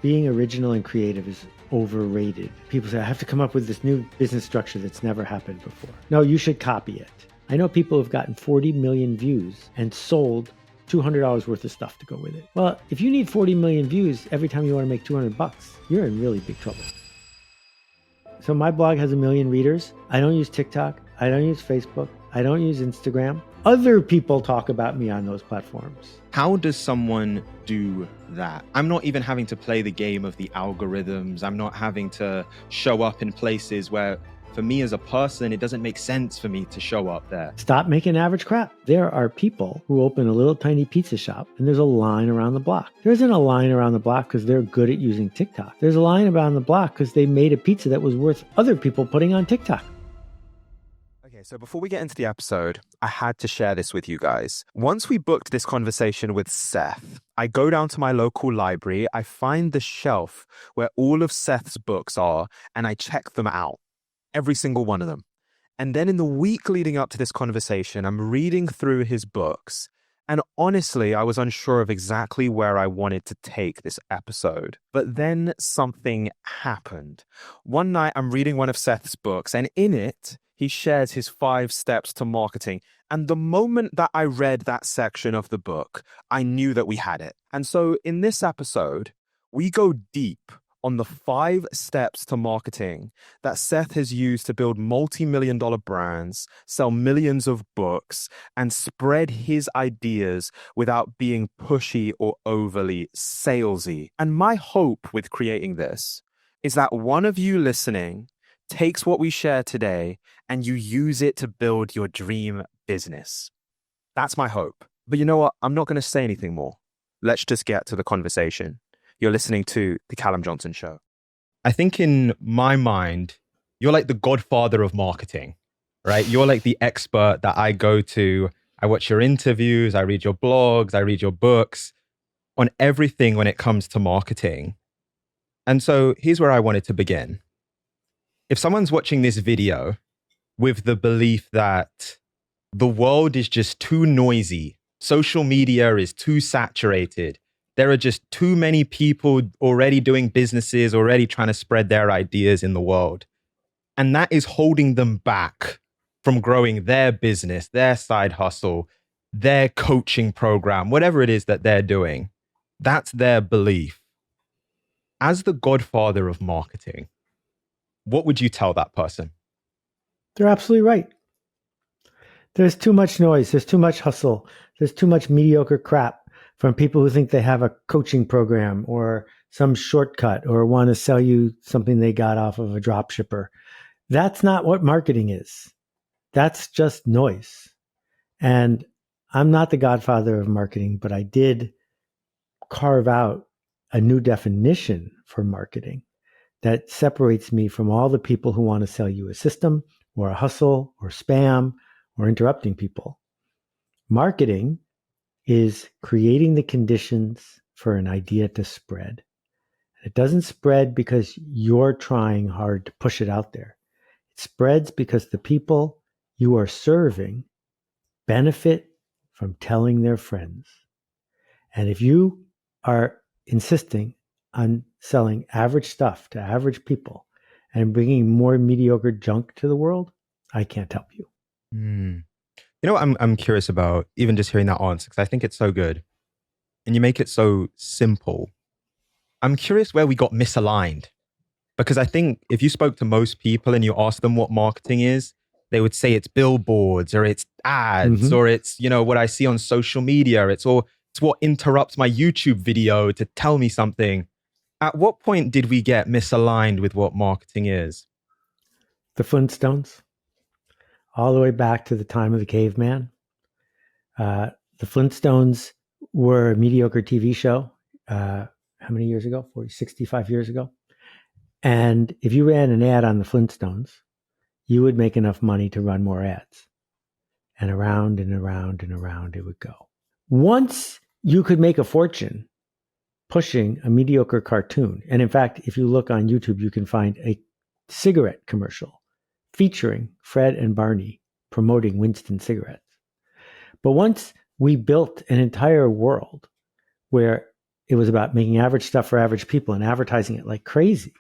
Being original and creative is overrated. People say, I have to come up with this new business structure that's never happened before. No, you should copy it. I know people who've gotten 40 million views and sold $200 worth of stuff to go with it. Well, if you need 40 million views every time you want to make $200, you're in really big trouble. So my blog has 1 million readers. I don't use TikTok. I don't use Facebook. I don't use Instagram. Other people talk about me on those platforms. How does someone do that? I'm not even having to play the game of the algorithms. I'm not having to show up in places where, for me as a person, it doesn't make sense for me to show up there. Stop making average crap. There are people who open a little tiny pizza shop and there's a line around the block. There isn't a line around the block because they're good at using TikTok. There's a line around the block because they made a pizza that was worth other people putting on TikTok. Okay, so before we get into the episode, I had to share this with you guys. Once we booked this conversation with Seth, I go down to my local library, I find the shelf where all of Seth's books are, and I check them out. Every single one of them. And then in the week leading up to this conversation, I'm reading through his books. And honestly, I was unsure of exactly where I wanted to take this episode. But then something happened. One night, I'm reading one of Seth's books, and in it, he shares his 5 steps to marketing. And the moment that I read that section of the book, I knew that we had it. And so in this episode, we go deep on the 5 steps to marketing that Seth has used to build multi-million-dollar brands, sell millions of books, and spread his ideas without being pushy or overly salesy. And my hope with creating this is that one of you listening takes what we share today and you use it to build your dream business. That's my hope. But you know what? I'm not going to say anything more. Let's just get to the conversation. You're listening to The Callum Johnson Show. I think in my mind, you're like the godfather of marketing, right? You're like the expert that I go to. I watch your interviews, I read your blogs, I read your books on everything when it comes to marketing. And so here's where I wanted to begin. If someone's watching this video with the belief that the world is just too noisy, social media is too saturated, there are just too many people already doing businesses, already trying to spread their ideas in the world, and that is holding them back from growing their business, their side hustle, their coaching program, whatever it is that they're doing, that's their belief. As the godfather of marketing, what would you tell that person? They're absolutely right. There's too much noise. There's too much hustle. There's too much mediocre crap from people who think they have a coaching program or some shortcut or want to sell you something they got off of a drop shipper. That's not what marketing is. That's just noise. And I'm not the godfather of marketing, but I did carve out a new definition for marketing that separates me from all the people who want to sell you a system or a hustle or spam or interrupting people. Marketing is creating the conditions for an idea to spread. It doesn't spread because you're trying hard to push it out there. It spreads because the people you are serving benefit from telling their friends. And if you are insisting on selling average stuff to average people and bringing more mediocre junk to the world, I can't help you. You know what I'm curious about, even just hearing that answer, because I think it's so good. And you make it so simple. I'm curious where we got misaligned. Because I think if you spoke to most people and you asked them what marketing is, they would say it's billboards or it's ads or it's, you know, what I see on social media. It's what interrupts my YouTube video to tell me something. At what point did we get misaligned with what marketing is? The Flintstones, all the way back to the time of the caveman. The Flintstones were a mediocre TV show. How many years ago? 65 years ago. And if you ran an ad on the Flintstones, you would make enough money to run more ads. And around and around and around it would go. Once you could make a fortune pushing a mediocre cartoon, and in fact, if you look on YouTube, you can find a cigarette commercial featuring Fred and Barney promoting Winston cigarettes. But once we built an entire world where it was about making average stuff for average people and advertising it like crazy.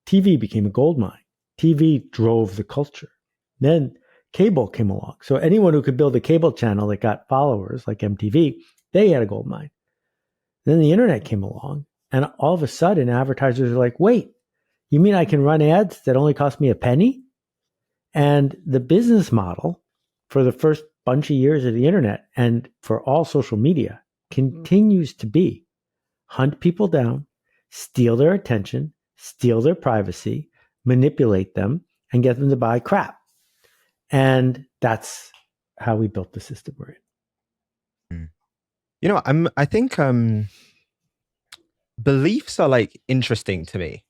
TV became a gold mine. TV drove the culture. Then cable came along. So anyone who could build a cable channel that got followers, like MTV, they had a gold mine. Then the internet came along, and all of a sudden advertisers are like, wait, you mean I can run ads that only cost me a penny? And the business model for the first bunch of years of the internet and for all social media continues to be hunt people down, steal their attention, steal their privacy, manipulate them, and get them to buy crap. And that's how we built the system we're in. You know, I think beliefs are like interesting to me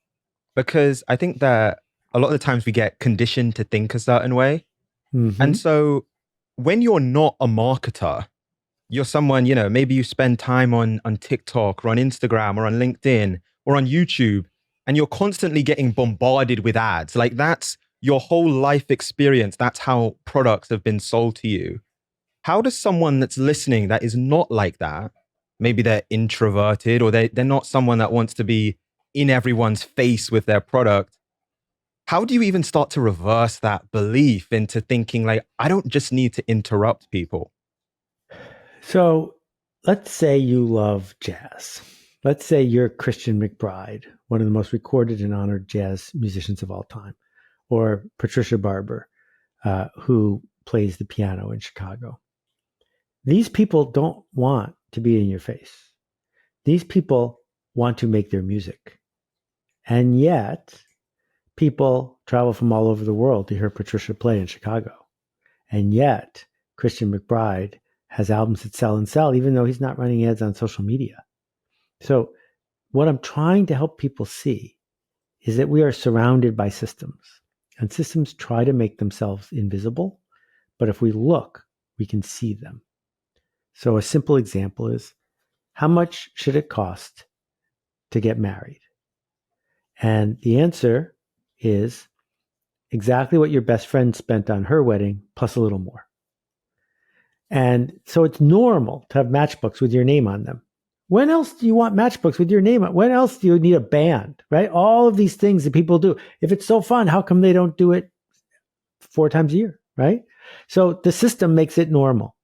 because I think that a lot of the times we get conditioned to think a certain way. Mm-hmm. And so when you're not a marketer, you're someone, you know, maybe you spend time on TikTok or on Instagram or on LinkedIn or on YouTube, and you're constantly getting bombarded with ads. Like that's your whole life experience. That's how products have been sold to you. How does someone that's listening that is not like that, maybe they're introverted or they're not someone that wants to be in everyone's face with their product, how do you even start to reverse that belief into thinking like, I don't just need to interrupt people? So let's say you love jazz. Let's say you're Christian McBride, one of the most recorded and honored jazz musicians of all time, or Patricia Barber, who plays the piano in Chicago. These people don't want to be in your face. These people want to make their music. And yet, people travel from all over the world to hear Patricia play in Chicago. And yet, Christian McBride has albums that sell and sell, even though he's not running ads on social media. So what I'm trying to help people see is that we are surrounded by systems, and systems try to make themselves invisible. But if we look, we can see them. So a simple example is, how much should it cost to get married? And the answer is exactly what your best friend spent on her wedding, plus a little more. And so it's normal to have matchbooks with your name on them. When else do you want matchbooks with your name on? When else do you need a band, right? All of these things that people do. If it's so fun, how come they don't do it 4 times a year, right? So the system makes it normal.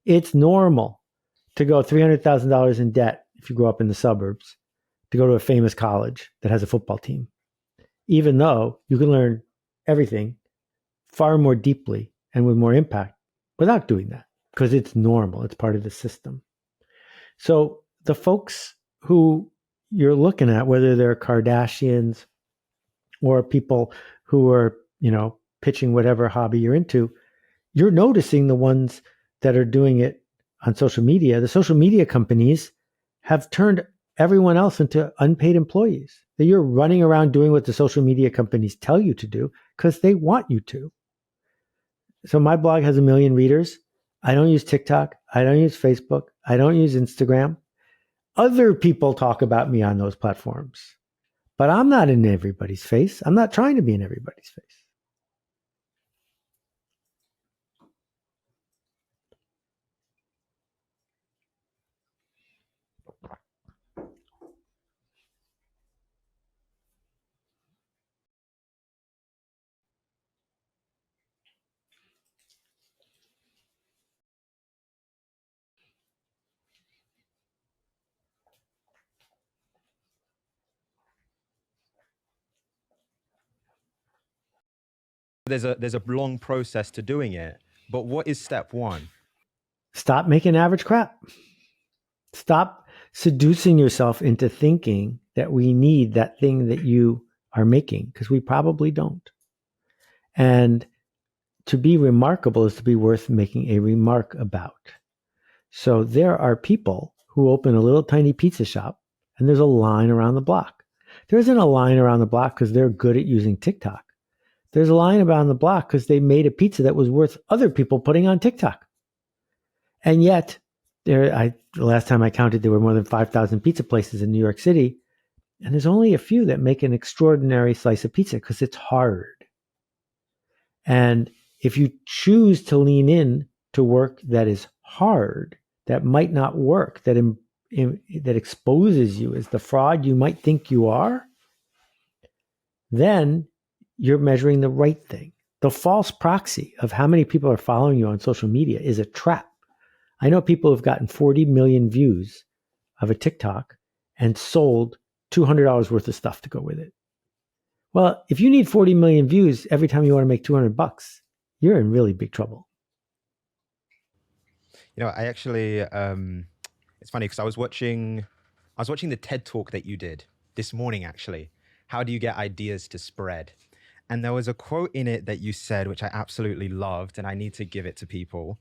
It's normal to go $300,000 in debt if you grow up in the suburbs to go to a famous college that has a football team, even though you can learn everything far more deeply and with more impact without doing that, because it's normal. It's part of the system. So the folks who you're looking at, whether they're Kardashians or people who are, pitching whatever hobby you're into, you're noticing the ones that are doing it on social media. The social media companies have turned everyone else into unpaid employees. That you're running around doing what the social media companies tell you to do because they want you to. So my blog has 1 million readers. I don't use TikTok. I don't use Facebook. I don't use Instagram. Other people talk about me on those platforms, but I'm not in everybody's face. I'm not trying to be in everybody's face. There's a long process to doing it, but what is step one? Stop making average crap. Stop seducing yourself into thinking that we need that thing that you are making, because we probably don't. And to be remarkable is to be worth making a remark about. So there are people who open a little tiny pizza shop and there's a line around the block. There isn't a line around the block because they're good at using TikTok. There's a line around the block because they made a pizza that was worth other people putting on TikTok. And yet, the last time I counted, there were more than 5,000 pizza places in New York City. And there's only a few that make an extraordinary slice of pizza because it's hard. And if you choose to lean in to work that is hard, that might not work, that that exposes you as the fraud you might think you are, then you're measuring the right thing. The false proxy of how many people are following you on social media is a trap. I know people who've gotten 40 million views of a TikTok and sold $200 worth of stuff to go with it. Well, if you need 40 million views every time you want to make $200, you're in really big trouble. You know, I actually, it's funny because I was watching the TED talk that you did this morning, actually. How do you get ideas to spread? And there was a quote in it that you said, which I absolutely loved, and I need to give it to people.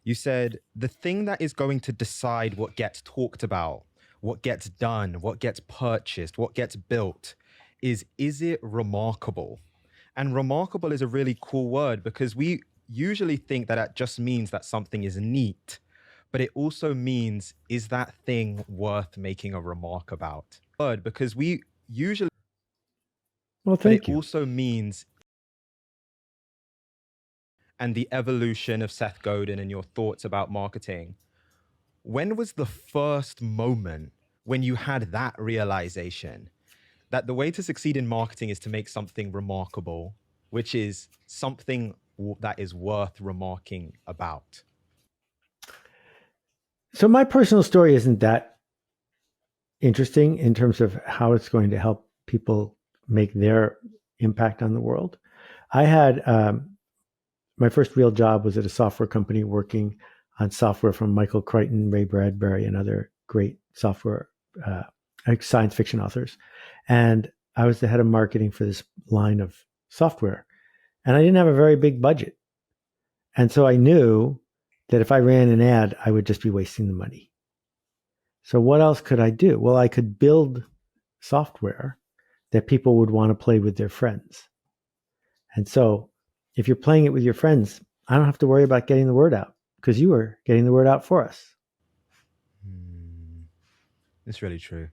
You said, the thing that is going to decide what gets talked about, what gets done, what gets purchased, what gets built is it remarkable? And remarkable is a really cool word because we usually think that it just means that something is neat, but it also means, is that thing worth making a remark about? Word, because we usually, Well, but thank it you. also means, and the evolution of Seth Godin and your thoughts about marketing. When was the first moment when you had that realization that the way to succeed in marketing is to make something remarkable, which is something that is worth remarking about? So my personal story isn't that interesting in terms of how it's going to help people make their impact on the world. I had my first real job was at a software company working on software from Michael Crichton, Ray Bradbury, and other great software science fiction authors. And I was the head of marketing for this line of software. And I didn't have a very big budget. And so I knew that if I ran an ad, I would just be wasting the money. So what else could I do? Well, I could build software that people would want to play with their friends. And so if you're playing it with your friends, I don't have to worry about getting the word out because you were getting the word out for us. It's really true.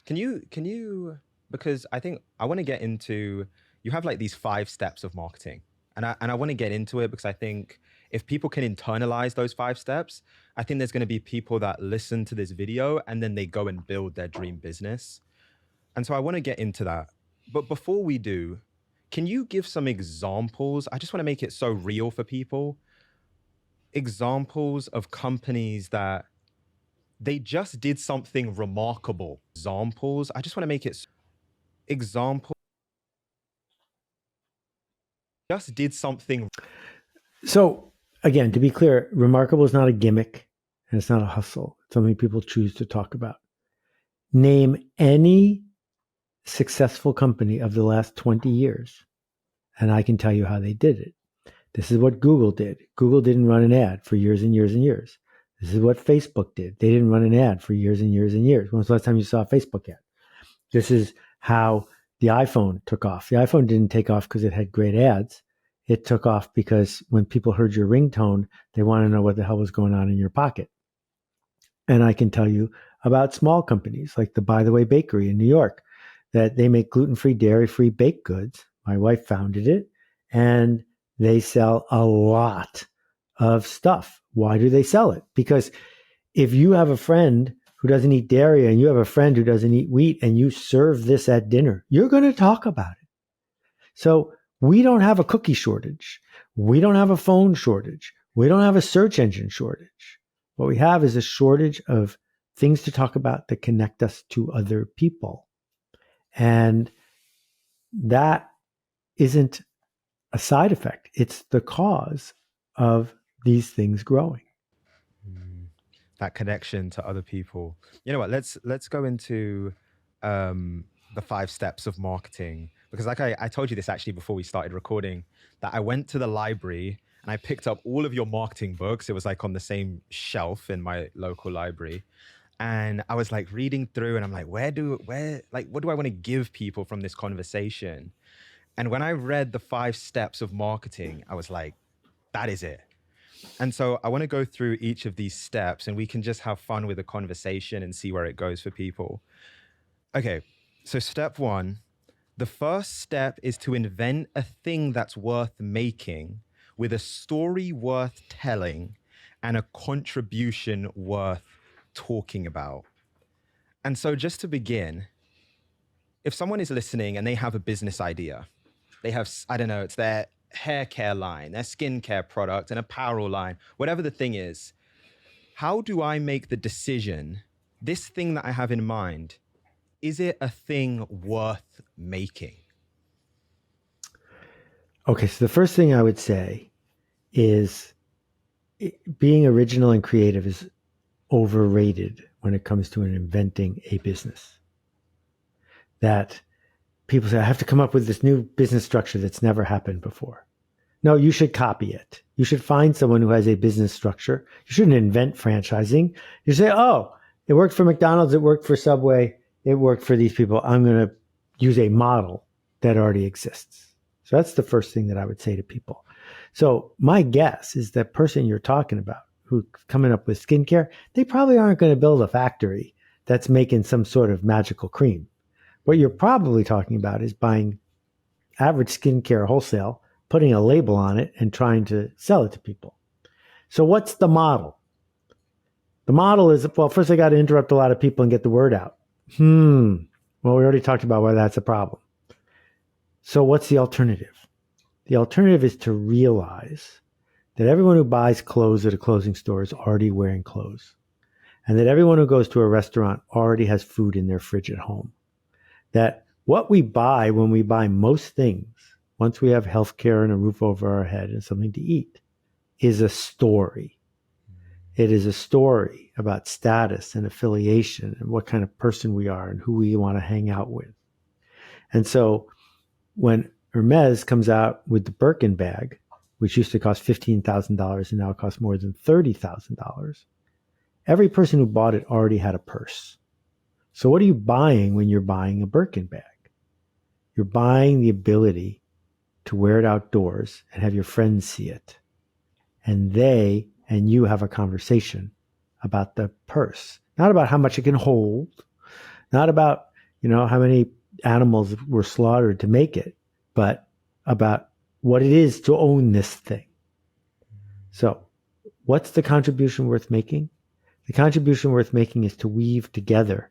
Can you, because I think I want to get into, you have like these 5 steps of marketing. And I want to get into it because I think if people can internalize those 5 steps, I think there's going to be people that listen to this video and then they go and build their dream business. And so I want to get into that. But before we do, can you give some examples? I just want to make it so real for people. Examples of companies that they just did something remarkable. Examples. I just want to make it example. Just did something. So again, to be clear, remarkable is not a gimmick and it's not a hustle. It's something people choose to talk about. Name any successful company of the last 20 years, and I can tell you how they did it. This is what Google did. Google didn't run an ad for years and years and years. This is what Facebook did. They didn't run an ad for years and years and years. When was the last time you saw a Facebook ad? This is how the iPhone took off. The iPhone didn't take off because it had great ads. It took off because when people heard your ringtone, they want to know what the hell was going on in your pocket. And I can tell you about small companies like the By the Way Bakery in New York, that they make gluten-free, dairy-free baked goods. My wife founded it, and they sell a lot of stuff. Why do they sell it? Because if you have a friend who doesn't eat dairy and you have a friend who doesn't eat wheat and you serve this at dinner, you're going to talk about it. So we don't have a cookie shortage. We don't have a phone shortage. We don't have a search engine shortage. What we have is a shortage of things to talk about that connect us to other people. And that isn't a side effect. It's the cause of these things growing. That connection to other people. You know what? Let's go into the 5 steps of marketing, because like I told you this actually before we started recording, that I went to the library and I picked up all of your marketing books. It was like on the same shelf in my local library. And I was like reading through and I'm like, what do I want to give people from this conversation? And when I read the 5 steps of marketing, I was like, that is it. And so I want to go through each of these steps and we can just have fun with the conversation and see where it goes for people. Okay, so step 1, the first step is to invent a thing that's worth making with a story worth telling and a contribution worth talking about. And so just to begin, if someone is listening and they have a business idea, they have, I don't know, it's their hair care line, their skincare product, an apparel line, whatever the thing is, how do I make the decision, this thing that I have in mind, is it a thing worth making? Okay, so the first thing I would say is being original and creative is overrated when it comes to inventing a business. That people say, I have to come up with this new business structure that's never happened before. No, you should copy it. You should find someone who has a business structure. You shouldn't invent franchising. You say, oh, it worked for McDonald's, it worked for Subway, it worked for these people. I'm going to use a model that already exists. So that's the first thing that I would say to people. So my guess is that person you're talking about who's coming up with skincare, they probably aren't going to build a factory that's making some sort of magical cream. What you're probably talking about is buying average skincare wholesale, putting a label on it and trying to sell it to people. So what's the model? The model is, well, first I got to interrupt a lot of people and get the word out. Well, we already talked about why that's a problem. So what's the alternative? The alternative is to realize that everyone who buys clothes at a clothing store is already wearing clothes, and that everyone who goes to a restaurant already has food in their fridge at home. That what we buy when we buy most things, once we have healthcare and a roof over our head and something to eat, is a story. It is a story about status and affiliation and what kind of person we are and who we want to hang out with. And so when Hermes comes out with the Birkin bag, which used to cost $15,000 and now costs more than $30,000, every person who bought it already had a purse. So what are you buying when you're buying a Birkin bag? You're buying the ability to wear it outdoors and have your friends see it. And they and you have a conversation about the purse, not about how much it can hold, not about, how many animals were slaughtered to make it, but about what it is to own this thing. So what's the contribution worth making? The contribution worth making is to weave together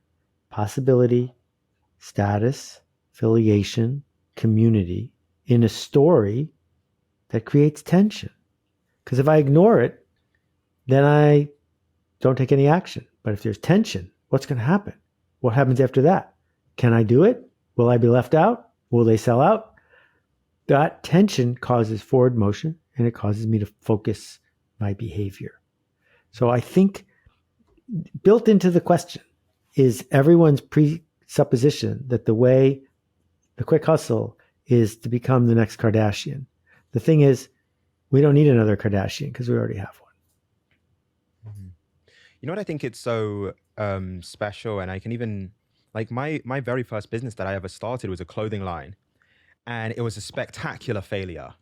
possibility, status, affiliation, community in a story that creates tension. Because if I ignore it, then I don't take any action. But if there's tension, what's going to happen? What happens after that? Can I do it? Will I be left out? Will they sell out? That tension causes forward motion, and it causes me to focus my behavior. So I think built into the question is everyone's presupposition that the way the quick hustle is to become the next Kardashian. The thing is, we don't need another Kardashian because we already have one. Mm-hmm. You know what I think it's so special, and I can even, like my very first business that I ever started was a clothing line, and it was a spectacular failure.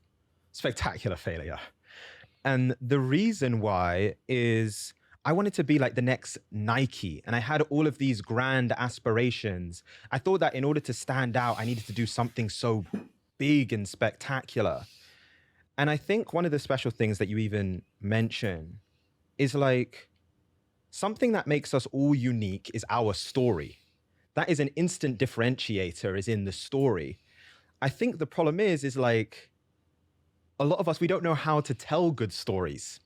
And the reason why is I wanted to be like the next Nike, and I had all of these grand aspirations. I thought that in order to stand out, I needed to do something so big and spectacular. And I think one of the special things that you even mention is like something that makes us all unique is our story. That is an instant differentiator, is in the story. I think the problem is like a lot of us, we don't know how to tell good stories.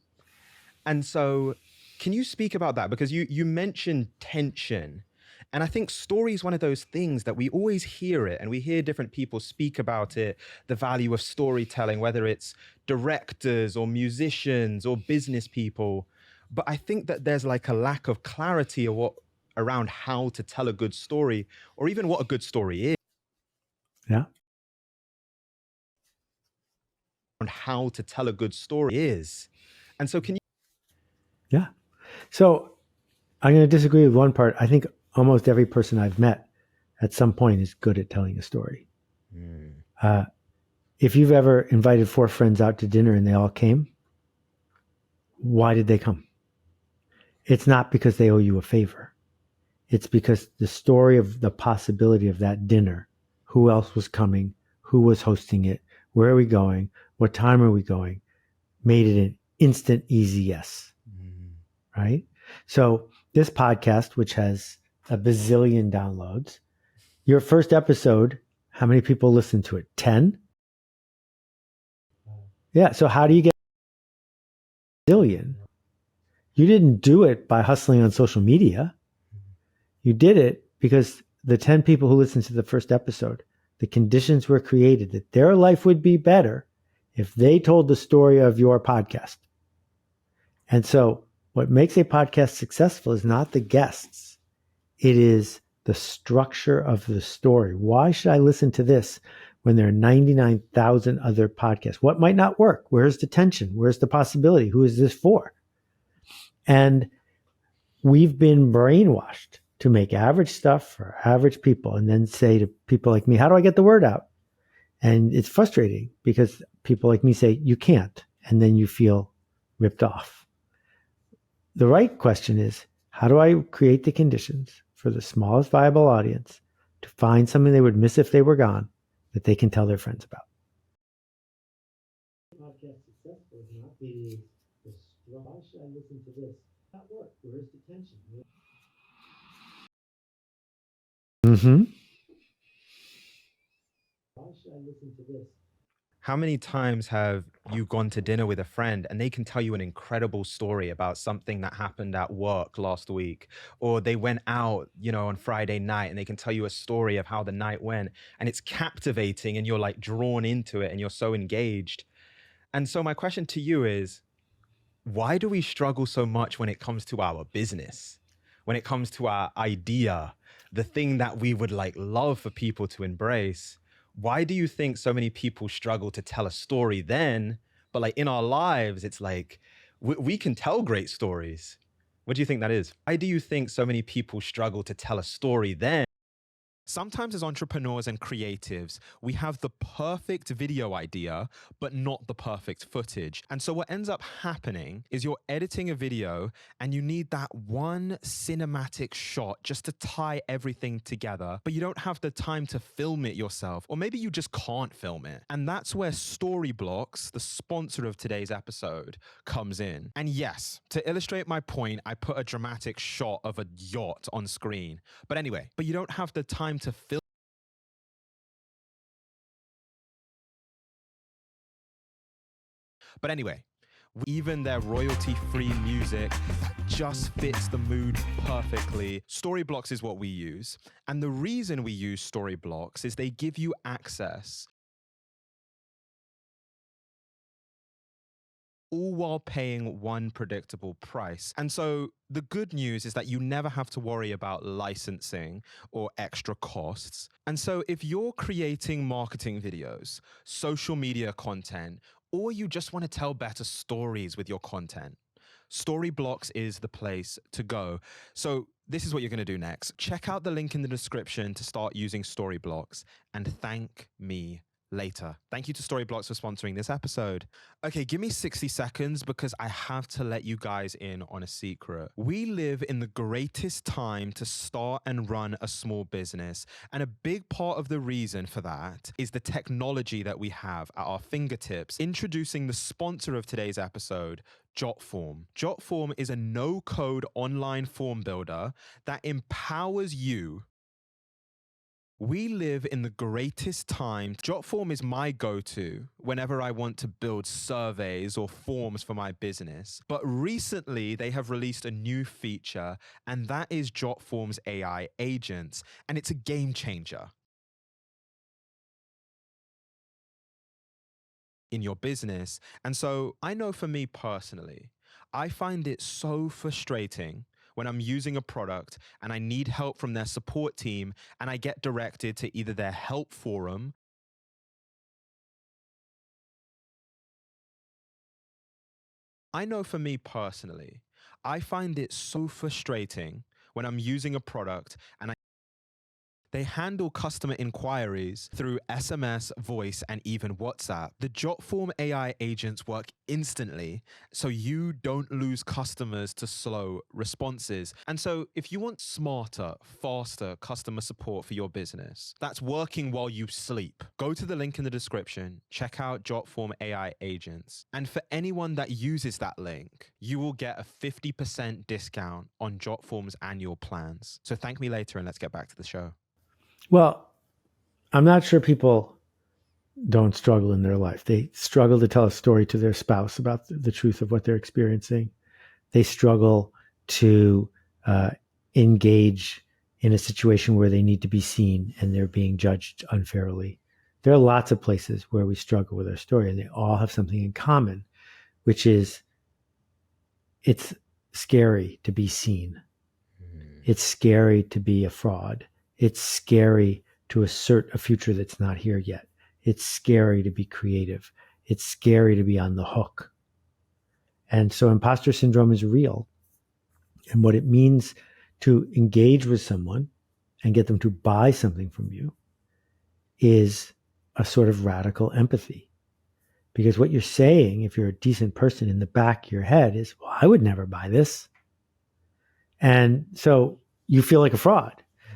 And so can you speak about that? Because you mentioned tension. And I think story is one of those things that we always hear it, and we hear different people speak about it, the value of storytelling, whether it's directors or musicians or business people. But I think that there's like a lack of clarity around how to tell a good story, or even what a good story is. Yeah. On how to tell a good story is. And so can you? Yeah. So I'm going to disagree with one part. I think almost every person I've met at some point is good at telling a story. If you've ever invited 4 friends out to dinner and they all came, why did they come? It's not because they owe you a favor. It's because the story of the possibility of that dinner, who else was coming, who was hosting it, where are we going, what time are we going, made it an instant, easy yes. Right? So this podcast, which has a bazillion downloads. Your first episode, how many people listened to it? 10? Yeah. So how do you get a bazillion? You didn't do it by hustling on social media. You did it because the 10 people who listened to the first episode, the conditions were created that their life would be better if they told the story of your podcast. And so what makes a podcast successful is not the guests. It is the structure of the story. Why should I listen to this when there are 99,000 other podcasts? What might not work? Where's the tension? Where's the possibility? Who is this for? And we've been brainwashed to make average stuff for average people and then say to people like me, how do I get the word out? And it's frustrating because people like me say, you can't. And then you feel ripped off. The right question is, how do I create the conditions for the smallest viable audience to find something they would miss if they were gone that they can tell their friends about? Podcast successful is not the why should I listen to this? Not work. Where's the tension? Mm-hmm. Why should I listen to this? How many times have you gone to dinner with a friend and they can tell you an incredible story about something that happened at work last week, or they went out, on Friday night and they can tell you a story of how the night went, and it's captivating and you're like drawn into it and you're so engaged. And so my question to you is, why do we struggle so much when it comes to our business, when it comes to our idea, the thing that we would like love for people to embrace? Why do you think so many people struggle to tell a story then, but like in our lives, it's like we can tell great stories? What do you think that is? Why do you think so many people struggle to tell a story then? Sometimes as entrepreneurs and creatives, we have the perfect video idea, but not the perfect footage. And so what ends up happening is you're editing a video and you need that one cinematic shot just to tie everything together, but you don't have the time to film it yourself, or maybe you just can't film it. And that's where Storyblocks, the sponsor of today's episode, comes in. And yes, to illustrate my point, I put a dramatic shot of a yacht on screen. But anyway, you don't have the time to film. But anyway, even their royalty-free music that just fits the mood perfectly. Storyblocks is what we use. And the reason we use Storyblocks is they give you access all while paying one predictable price. And so the good news is that you never have to worry about licensing or extra costs. And so if you're creating marketing videos, social media content, or you just want to tell better stories with your content, Storyblocks is the place to go. So this is what you're going to do next. Check out the link in the description to start using Storyblocks and thank me later. Thank you to Storyblocks for sponsoring this episode. Okay, give me 60 seconds because I have to let you guys in on a secret. We live in the greatest time to start and run a small business. And a big part of the reason for that is the technology that we have at our fingertips. Introducing the sponsor of today's episode, Jotform. Jotform is a no-code online form builder that empowers you. We live in the greatest time. Jotform is my go-to whenever I want to build surveys or forms for my business. But recently, they have released a new feature, and that is Jotform's AI agents, and it's a game changer in your business. And so I know for me personally, I find it so frustrating when I'm using a product and I need help from their support team and I get directed to either their help forum. I know for me personally, I find it so frustrating when I'm using a product and They handle customer inquiries through SMS, voice, and even WhatsApp. The Jotform AI agents work instantly, so you don't lose customers to slow responses. And so if you want smarter, faster customer support for your business that's working while you sleep, go to the link in the description, check out Jotform AI agents. And for anyone that uses that link, you will get a 50% discount on Jotform's annual plans. So thank me later and let's get back to the show. Well, I'm not sure people don't struggle in their life. They struggle to tell a story to their spouse about the truth of what they're experiencing. They struggle to engage in a situation where they need to be seen and they're being judged unfairly. There are lots of places where we struggle with our story, and they all have something in common, which is it's scary to be seen. It's scary to be a fraud. It's scary to assert a future that's not here yet. It's scary to be creative. It's scary to be on the hook. And so imposter syndrome is real. And what it means to engage with someone and get them to buy something from you is a sort of radical empathy. Because what you're saying, if you're a decent person, in the back of your head is, well, I would never buy this. And so you feel like a fraud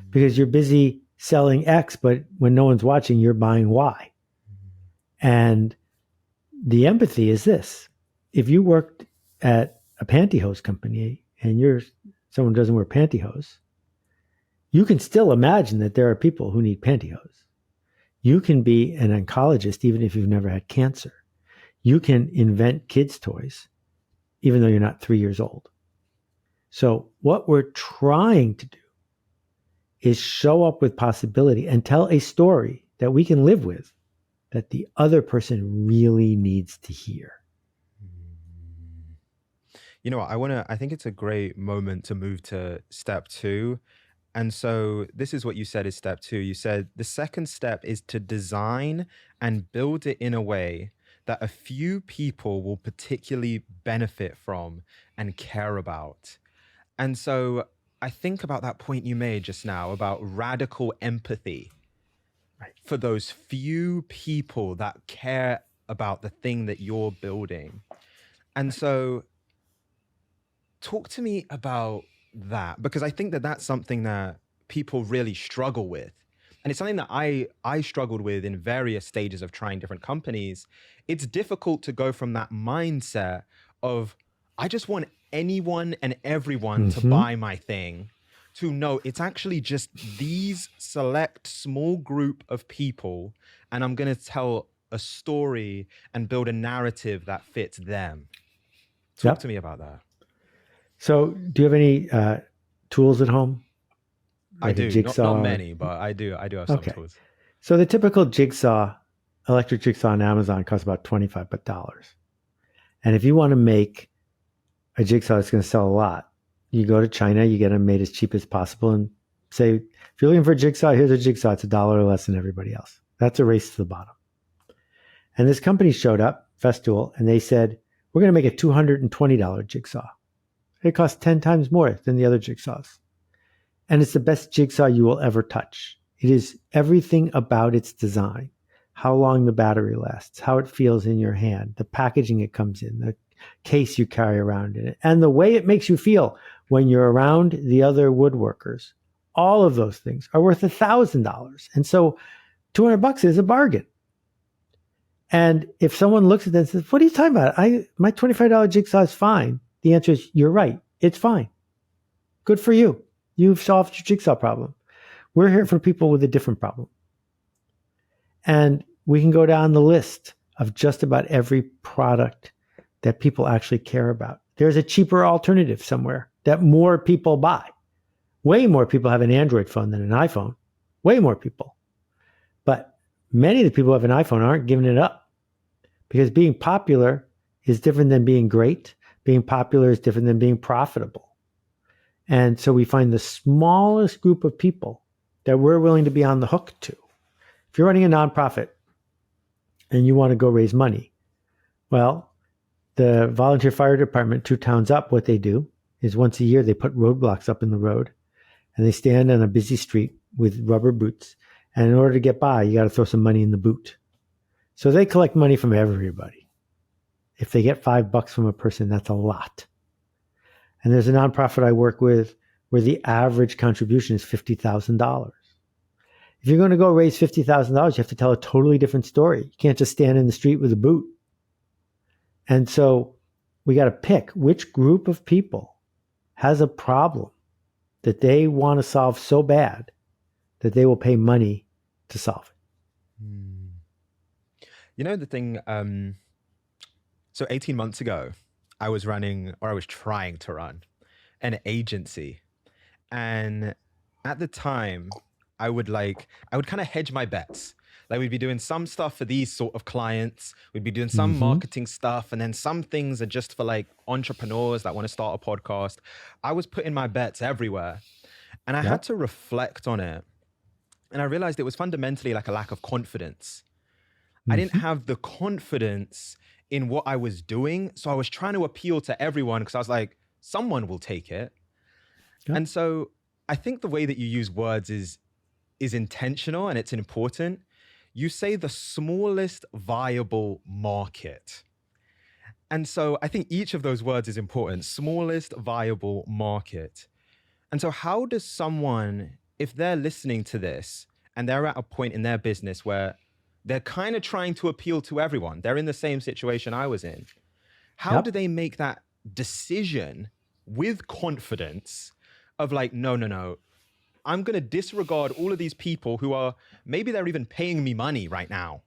because you're busy selling X, but when no one's watching, you're buying Y. And the empathy is this. If you worked at a pantyhose company and you're someone who doesn't wear pantyhose, you can still imagine that there are people who need pantyhose. You can be an oncologist even if you've never had cancer. You can invent kids' toys even though you're not 3 years old. So what we're trying to do is show up with possibility and tell a story that we can live with, that the other person really needs to hear. You know what? I think it's a great moment to move to step 2. And so this is what you said is step 2. You said the second step is to design and build it in a way that a few people will particularly benefit from and care about. And so I think about that point you made just now about radical empathy for those few people that care about the thing that you're building. And so talk to me about that, because I think that that's something that people really struggle with. And it's something that I struggled with in various stages of trying different companies. It's difficult to go from that mindset of, I just want anyone and everyone to buy my thing, to know it's actually just these select small group of people, and I'm going to tell a story and build a narrative that fits them. Talk to me about that. So do you have any tools at home? Like I do, not many, but I do have some tools. So the typical electric jigsaw on Amazon costs about $25. And if you want to make a jigsaw that's going to sell a lot, you go to China, you get them made as cheap as possible and say, if you're looking for a jigsaw, here's a jigsaw. It's $1 or less than everybody else. That's a race to the bottom. And this company showed up, Festool, and they said, we're going to make a $220 jigsaw. It costs 10 times more than the other jigsaws. And it's the best jigsaw you will ever touch. It is everything about its design, how long the battery lasts, how it feels in your hand, the packaging it comes in, the case you carry around in it, and the way it makes you feel when you're around the other woodworkers. All of those things are worth $1,000. And so $200 is a bargain. And if someone looks at that and says, what are you talking about? My $25 jigsaw is fine. The answer is, you're right. It's fine. Good for you. You've solved your jigsaw problem. We're here for people with a different problem. And we can go down the list of just about every product that people actually care about. There's a cheaper alternative somewhere that more people buy. Way more people have an Android phone than an iPhone. Way more people. But many of the people who have an iPhone aren't giving it up, because being popular is different than being great. Being popular is different than being profitable. And so we find the smallest group of people that we're willing to be on the hook to. If you're running a nonprofit and you want to go raise money, well, the volunteer fire department 2 towns up, what they do is once a year they put roadblocks up in the road, and they stand on a busy street with rubber boots. And in order to get by, you got to throw some money in the boot. So they collect money from everybody. If they get $5 from a person, that's a lot. And there's a nonprofit I work with where the average contribution is $50,000. If you're going to go raise $50,000, you have to tell a totally different story. You can't just stand in the street with a boot. And so we got to pick which group of people has a problem that they want to solve so bad that they will pay money to solve it. You know, the thing, so 18 months ago, I was trying to run an agency. And at the time, I would kind of hedge my bets. Like we'd be doing some stuff for these sort of clients. We'd be doing some marketing stuff. And then some things are just for like entrepreneurs that want to start a podcast. I was putting my bets everywhere. And I had to reflect on it. And I realized it was fundamentally like a lack of confidence. I didn't have the confidence in what I was doing. So I was trying to appeal to everyone because I was like, someone will take it. Yeah. And so I think the way that you use words is intentional and it's important. You say the smallest viable market. And so I think each of those words is important. Smallest viable market. And so how does someone, if they're listening to this and they're at a point in their business where they're kind of trying to appeal to everyone, they're in the same situation I was in, how do they make that decision with confidence of like, no, I'm going to disregard all of these people who are, maybe they're even paying me money right now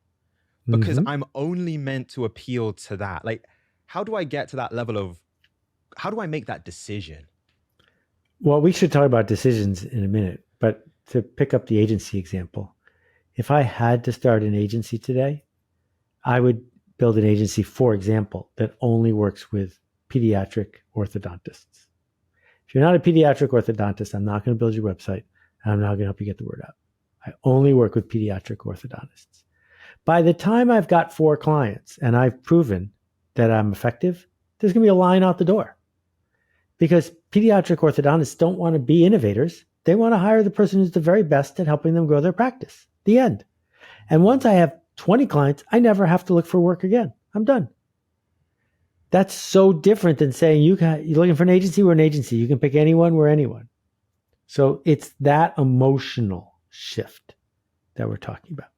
because I'm only meant to appeal to that. Like, how do I get to that level of, how do I make that decision? Well, we should talk about decisions in a minute, but to pick up the agency example, if I had to start an agency today, I would build an agency, for example, that only works with pediatric orthodontists. If you're not a pediatric orthodontist, I'm not going to build your website, and I'm not going to help you get the word out. I only work with pediatric orthodontists. By the time I've got 4 clients and I've proven that I'm effective, there's going to be a line out the door. Because pediatric orthodontists don't want to be innovators. They want to hire the person who's the very best at helping them grow their practice. The end. And once I have 20 clients, I never have to look for work again. I'm done. That's so different than saying you're looking for an agency, we're an agency. You can pick anyone, we're anyone. So it's that emotional shift that we're talking about.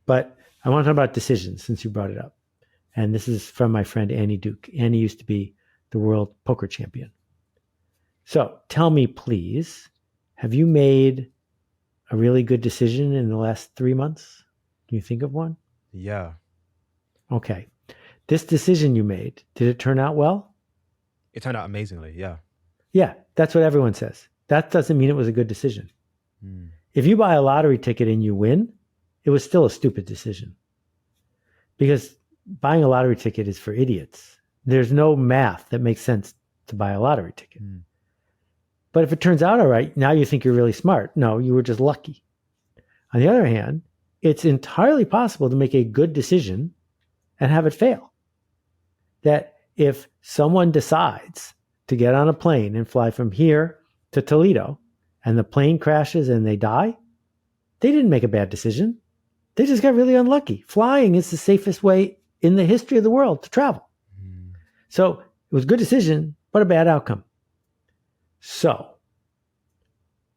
But I want to talk about decisions since you brought it up. And this is from my friend Annie Duke. Annie used to be the world poker champion. So tell me, please, have you made a really good decision in the last 3 months? Can you think of one? Yeah. Okay. This decision you made, did it turn out well? It turned out amazingly, yeah. Yeah, that's what everyone says. That doesn't mean it was a good decision. If you buy a lottery ticket and you win, it was still a stupid decision. Because buying a lottery ticket is for idiots. There's no math that makes sense to buy a lottery ticket. But if it turns out all right, now you think you're really smart. No, you were just lucky. On the other hand, it's entirely possible to make a good decision and have it fail. That if someone decides to get on a plane and fly from here to Toledo and the plane crashes and they die, they didn't make a bad decision. They just got really unlucky. Flying is the safest way in the history of the world to travel. So it was a good decision, but a bad outcome. So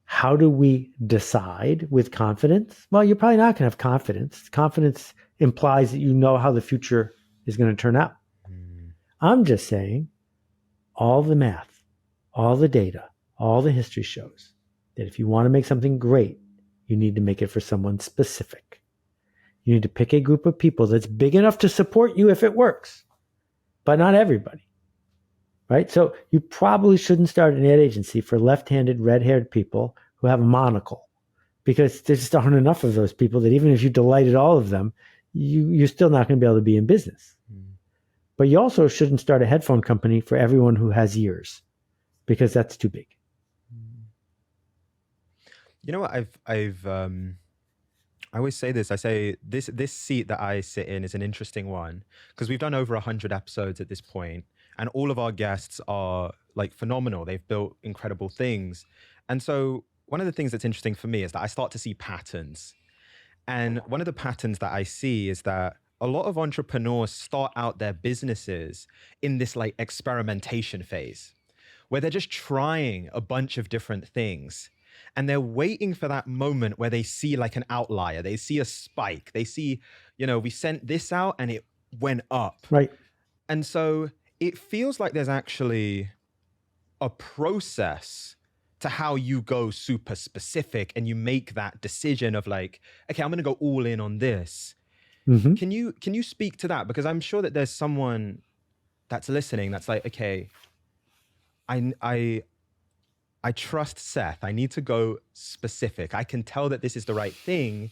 how do we decide with confidence? Well, you're probably not going to have confidence. Confidence implies that you know how the future is going to turn out. I'm just saying all the math, all the data, all the history shows that if you want to make something great, you need to make it for someone specific. You need to pick a group of people that's big enough to support you if it works, but not everybody, right? So you probably shouldn't start an ad agency for left-handed, red-haired people who have a monocle, because there just aren't enough of those people that even if you delighted all of them, you're still not going to be able to be in business. But you also shouldn't start a headphone company for everyone who has ears, because that's too big. You know what? I always say this. I say this seat that I sit in is an interesting one because we've done over 100 episodes at this point, and all of our guests are like phenomenal. They've built incredible things, and so one of the things that's interesting for me is that I start to see patterns. And one of the patterns that I see is that a lot of entrepreneurs start out their businesses in this like experimentation phase where they're just trying a bunch of different things. And they're waiting for that moment where they see like an outlier. They see a spike. They see, we sent this out and it went up. Right. And so it feels like there's actually a process to how you go super specific and you make that decision of like, okay, I'm going to go all in on this. Mm-hmm. Can you speak to that? Because I'm sure that there's someone that's listening that's like, okay, I trust Seth. I need to go specific. I can tell that this is the right thing,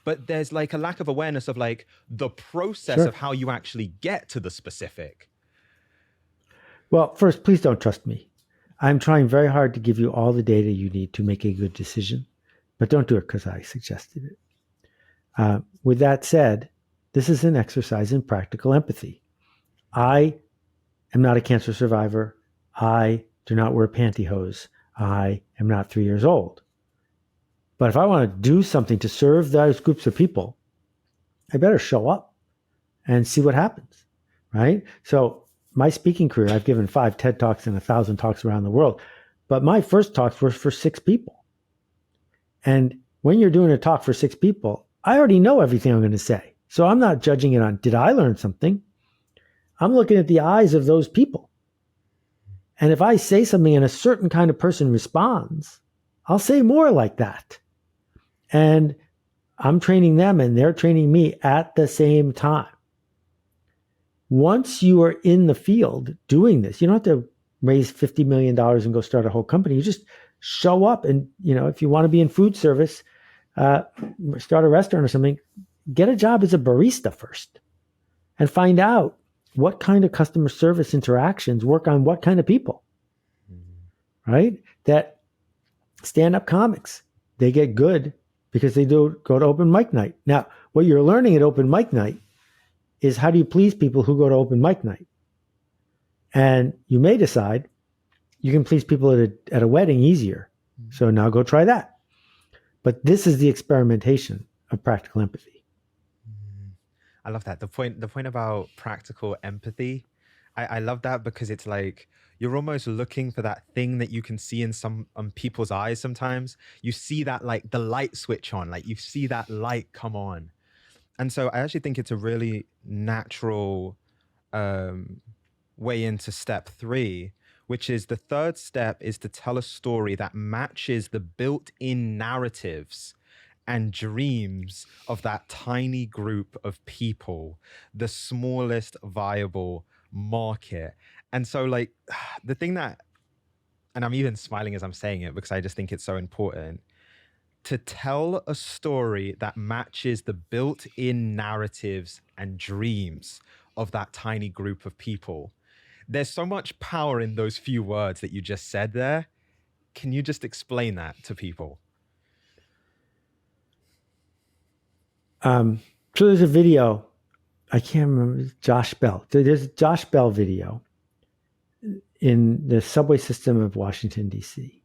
but there's like a lack of awareness of like the process Sure. of how you actually get to the specific. Well, first, please don't trust me. I'm trying very hard to give you all the data you need to make a good decision, but don't do it because I suggested it. With that said, this is an exercise in practical empathy. I am not a cancer survivor. I do not wear pantyhose. I am not 3 years old. But if I want to do something to serve those groups of people, I better show up and see what happens, right? So my speaking career, I've given 5 TED Talks and 1,000 talks around the world, but my first talks were for 6 people. And when you're doing a talk for 6 people, I already know everything I'm going to say. So I'm not judging it on, did I learn something? I'm looking at the eyes of those people. And if I say something and a certain kind of person responds, I'll say more like that. And I'm training them and they're training me at the same time. Once you are in the field doing this, you don't have to raise $50 million and go start a whole company. You just show up and, if you want to be in food service, start a restaurant or something, get a job as a barista first and find out what kind of customer service interactions work on what kind of people, right? That stand-up comics, they get good because they do go to open mic night. Now, what you're learning at open mic night is how do you please people who go to open mic night? And you may decide you can please people at a wedding easier. So now go try that. But this is the experimentation of practical empathy. I love that. The point about practical empathy, I love that because it's like you're almost looking for that thing that you can see in some people's eyes sometimes. You see that like the light switch on, like you see that light come on. And so I actually think it's a really natural way into step 3, which is the third step is to tell a story that matches the built-in narratives and dreams of that tiny group of people, the smallest viable market. And so like the thing that, and I'm even smiling as I'm saying it because I just think it's so important, to tell a story that matches the built-in narratives and dreams of that tiny group of people. There's so much power in those few words that you just said there. Can you just explain that to people? So there's a video, I can't remember, Josh Bell. There's a Josh Bell video in the subway system of Washington, D.C.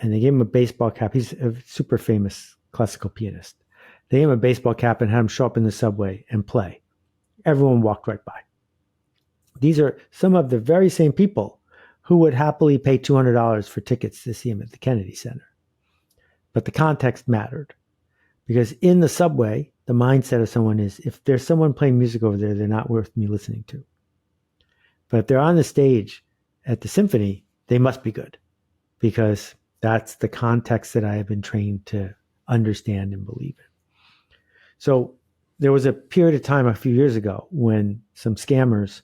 And they gave him a baseball cap. He's a super famous classical pianist. They gave him a baseball cap and had him show up in the subway and play. Everyone walked right by. These are some of the very same people who would happily pay $200 for tickets to see him at the Kennedy Center. But the context mattered. Because in the subway, the mindset of someone is, if there's someone playing music over there, they're not worth me listening to. But if they're on the stage at the symphony, they must be good. Because that's the context that I have been trained to understand and believe in. So there was a period of time a few years ago when some scammers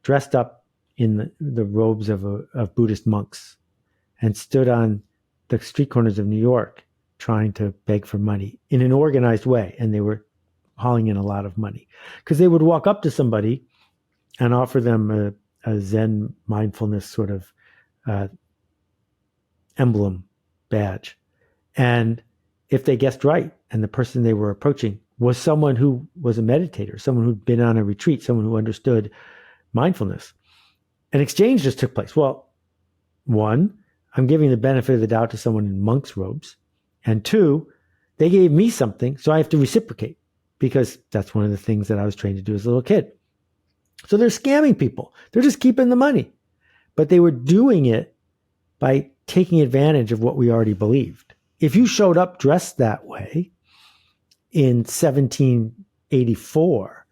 dressed up in the robes of Buddhist monks and stood on the street corners of New York trying to beg for money in an organized way. And they were hauling in a lot of money because they would walk up to somebody and offer them a Zen mindfulness sort of emblem badge. And if they guessed right, and the person they were approaching was someone who was a meditator, someone who'd been on a retreat, someone who understood mindfulness, an exchange just took place. Well, one, I'm giving the benefit of the doubt to someone in monk's robes. And two, they gave me something, so I have to reciprocate because that's one of the things that I was trained to do as a little kid. So they're scamming people. They're just keeping the money. But they were doing it by taking advantage of what we already believed. If you showed up dressed that way in 1784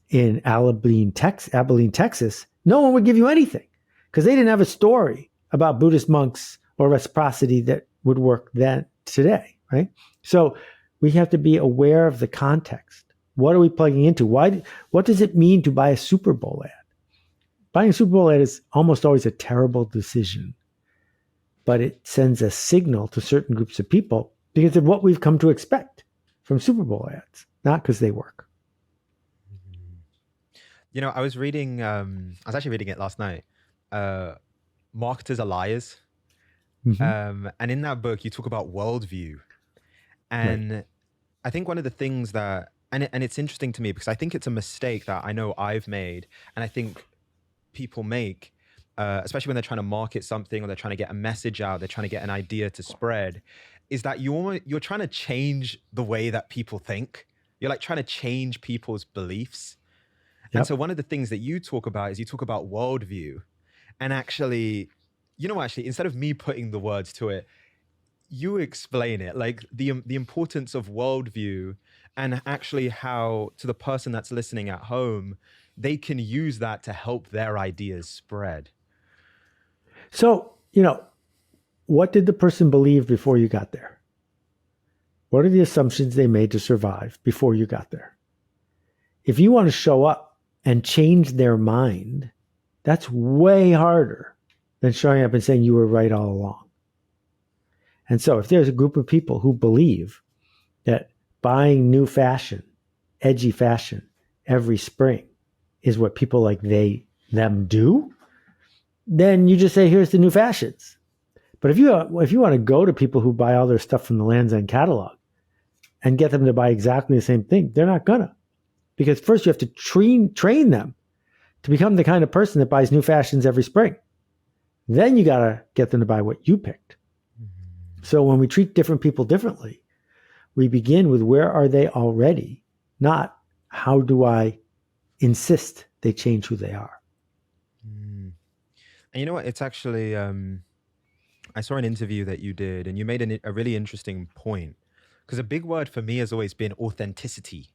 in Abilene, Texas, no one would give you anything because they didn't have a story about Buddhist monks or reciprocity that would work then today, right? So we have to be aware of the context. What are we plugging into? What does it mean to buy a Super Bowl ad? Buying a Super Bowl ad is almost always a terrible decision, but it sends a signal to certain groups of people because of what we've come to expect from Super Bowl ads, not because they work. You know, I was actually reading it last night. Marketers are liars. Mm-hmm. And in that book, you talk about worldview. And Right. I think one of the things that, and it's interesting to me because I think it's a mistake that I know I've made, and I think people make, especially when they're trying to market something or they're trying to get a message out, they're trying to get an idea to spread, is that you're trying to change the way that people think. You're like trying to change people's beliefs. And so Yep. one of the things that you talk about is you talk about worldview. And actually, instead of me putting the words to it, you explain it, like the importance of worldview, and actually how, to the person that's listening at home, they can use that to help their ideas spread. So, what did the person believe before you got there? What are the assumptions they made to survive before you got there? If you want to show up and change their mind, that's way harder than showing up and saying you were right all along. And so if there's a group of people who believe that buying new fashion, edgy fashion every spring is what people like them do, then you just say, here's the new fashions. But if you want to go to people who buy all their stuff from the Land's End catalog and get them to buy exactly the same thing, they're not gonna. Because first you have to train them to become the kind of person that buys new fashions every spring. Then you got to get them to buy what you picked. So when we treat different people differently, we begin with where are they already, not how do I insist they change who they are. And you know what? It's actually, I saw an interview that you did, and you made a really interesting point. Because a big word for me has always been authenticity.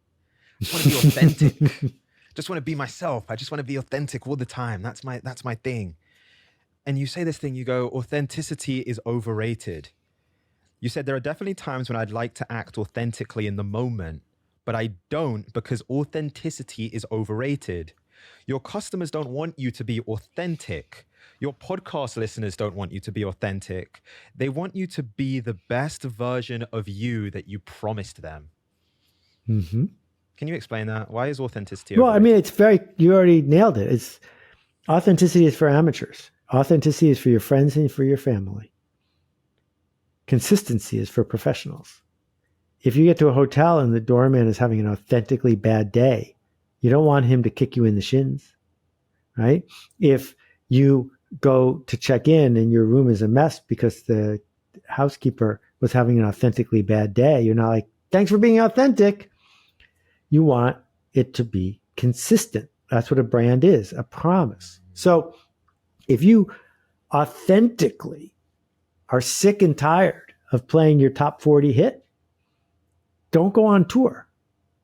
I just want to be authentic. Just want to be myself. I just want to be authentic all the time. That's my thing. And you say this thing, you go, authenticity is overrated. You said there are definitely times when I'd like to act authentically in the moment, but I don't because authenticity is overrated. Your customers don't want you to be authentic. Your podcast listeners don't want you to be authentic. They want you to be the best version of you that you promised them. Mm-hmm. Can you explain that? Why is authenticity Well, I overrated? mean, you already nailed it. Authenticity is for amateurs. Authenticity is for your friends and for your family. Consistency is for professionals. If you get to a hotel and the doorman is having an authentically bad day, you don't want him to kick you in the shins, right? If you go to check in and your room is a mess because the housekeeper was having an authentically bad day, you're not like, thanks for being authentic. You want it to be consistent. That's what a brand is, a promise. So if you authentically are sick and tired of playing your top 40 hit, don't go on tour.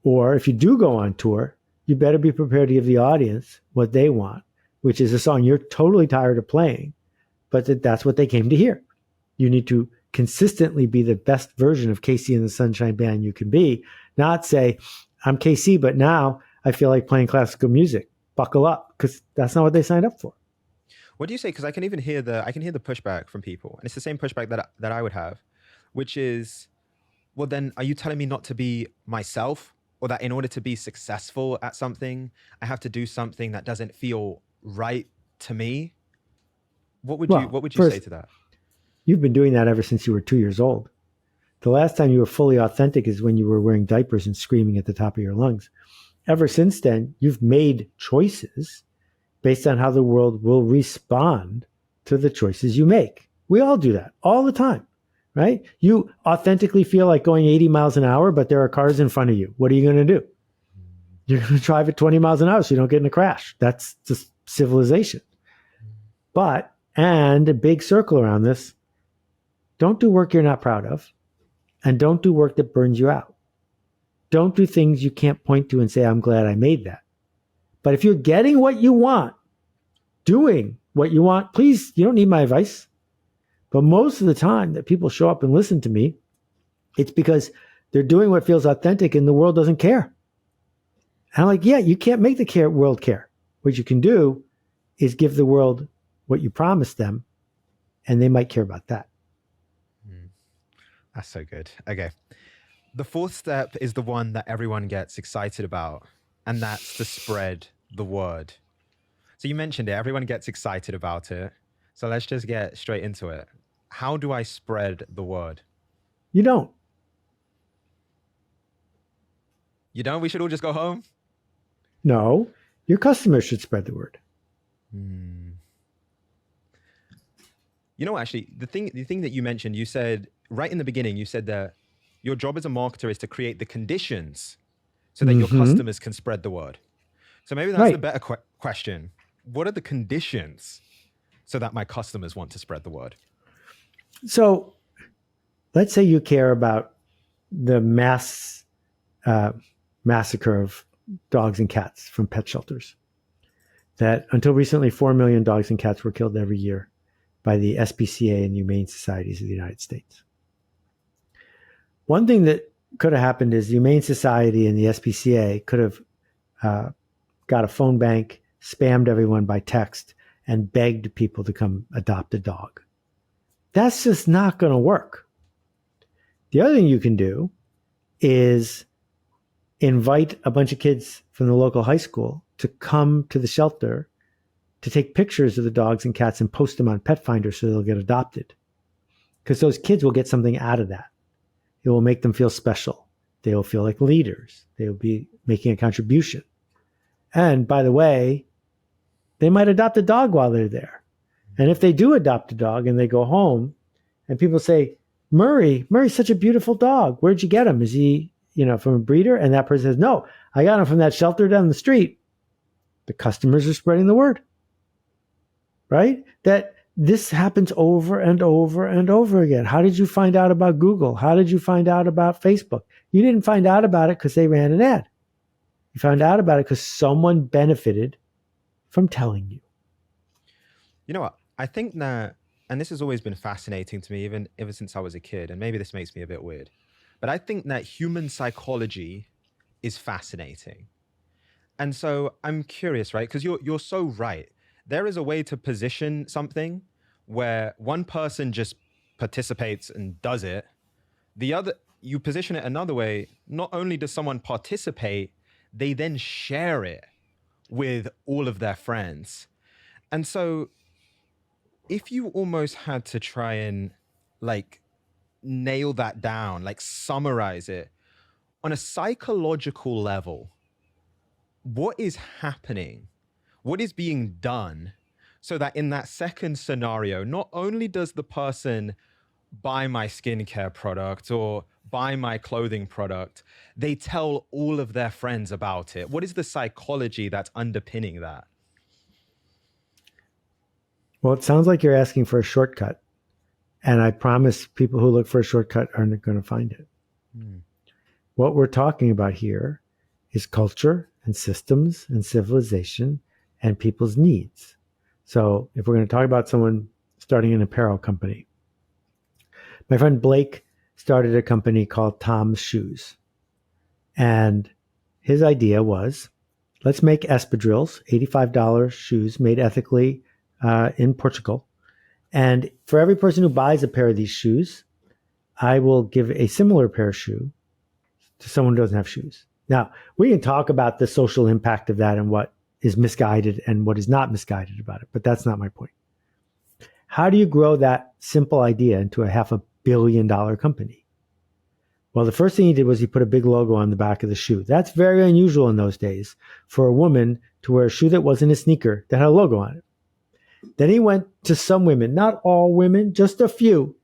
Or if you do go on tour, you better be prepared to give the audience what they want, which is a song you're totally tired of playing, but that's what they came to hear. You need to consistently be the best version of KC and the Sunshine Band you can be, not say, I'm KC, but now I feel like playing classical music. Buckle up, because that's not what they signed up for. What do you say? Because I can hear the pushback from people, and it's the same pushback that I would have, which is, well, then are you telling me not to be myself, or that in order to be successful at something, I have to do something that doesn't feel right to me? What would you say First, to that? you've been doing that ever since you were 2 years old. The last time you were fully authentic is when you were wearing diapers and screaming at the top of your lungs. Ever since then, you've made choices based on how the world will respond to the choices you make. We all do that all the time, right? You authentically feel like going 80 miles an hour, but there are cars in front of you. What are you going to do? You're going to drive at 20 miles an hour so you don't get in a crash. That's just civilization. But, and a big circle around this, don't do work you're not proud of, and don't do work that burns you out. Don't do things you can't point to and say, I'm glad I made that. But if you're getting what you want, doing what you want, please, you don't need my advice. But most of the time that people show up and listen to me, it's because they're doing what feels authentic and the world doesn't care. And I'm like, yeah, you can't make the world care. What you can do is give the world what you promised them, and they might care about that. That's so good. Okay. The fourth step is the one that everyone gets excited about, and that's to spread the word. So you mentioned it, everyone gets excited about it. So let's just get straight into it. How do I spread the word? You don't. You don't? We should all just go home? No, your customers should spread the word. You know, actually, the thing that you mentioned, you said right in the beginning, you said that your job as a marketer is to create the conditions so that your customers can spread the word. So maybe that's the better question. What are the conditions so that my customers want to spread the word? So let's say you care about the massacre of dogs and cats from pet shelters. That until recently, 4 million dogs and cats were killed every year by the SPCA and Humane Societies of the United States. One thing that could have happened is the Humane Society and the SPCA could have got a phone bank, spammed everyone by text, and begged people to come adopt a dog. That's just not going to work. The other thing you can do is invite a bunch of kids from the local high school to come to the shelter to take pictures of the dogs and cats and post them on Pet Finder so they'll get adopted. Because those kids will get something out of that. It will make them feel special. They will feel like leaders. They will be making a contribution. And by the way, they might adopt a dog while they're there. And if they do adopt a dog and they go home and people say, Murray's such a beautiful dog. Where'd you get him? Is he, from a breeder? And that person says, no, I got him from that shelter down the street. The customers are spreading the word, right? That this happens over and over and over again. How did you find out about Google? How did you find out about Facebook? You didn't find out about it because they ran an ad. You found out about it because someone benefited from telling you. You know what? I think that, and this has always been fascinating to me, even ever since I was a kid, and maybe this makes me a bit weird, but I think that human psychology is fascinating. And so I'm curious, right? Because you're so right. There is a way to position something where one person just participates and does it. The other, you position it another way. Not only does someone participate, they then share it with all of their friends. And so if you almost had to try and nail that down, summarize it on a psychological level, what is happening? What is being done so that in that second scenario, not only does the person buy my skincare product or buy my clothing product, they tell all of their friends about it? What is the psychology that's underpinning that? Well, it sounds like you're asking for a shortcut. And I promise people who look for a shortcut aren't going to find it. What we're talking about here is culture and systems and civilization and people's needs. So if we're going to talk about someone starting an apparel company, my friend Blake started a company called Tom's Shoes. And his idea was, let's make espadrilles, $85 shoes made ethically in Portugal. And for every person who buys a pair of these shoes, I will give a similar pair of shoe to someone who doesn't have shoes. Now, we can talk about the social impact of that and what is misguided and what is not misguided about it, but that's not my point. How do you grow that simple idea into a $500 million company? Well, the first thing he did was he put a big logo on the back of the shoe. That's very unusual in those days for a woman to wear a shoe that wasn't a sneaker that had a logo on it. Then he went to some women, not all women, just a few,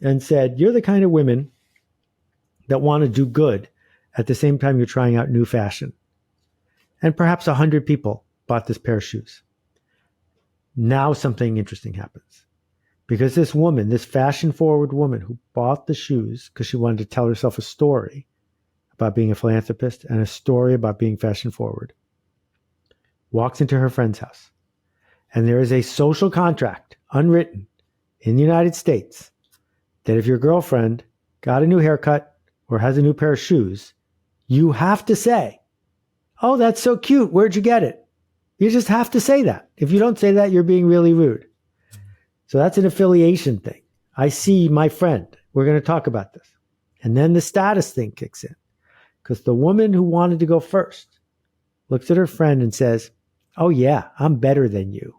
and said, you're the kind of women that want to do good at the same time you're trying out new fashion. And perhaps 100 people bought this pair of shoes. Now something interesting happens. Because this woman, this fashion-forward woman who bought the shoes because she wanted to tell herself a story about being a philanthropist and a story about being fashion-forward, walks into her friend's house. And there is a social contract, unwritten, in the United States, that if your girlfriend got a new haircut or has a new pair of shoes, you have to say, oh, that's so cute. Where'd you get it? You just have to say that. If you don't say that, you're being really rude. So that's an affiliation thing. I see my friend. We're going to talk about this. And then the status thing kicks in. Because the woman who wanted to go first looks at her friend and says, oh yeah, I'm better than you.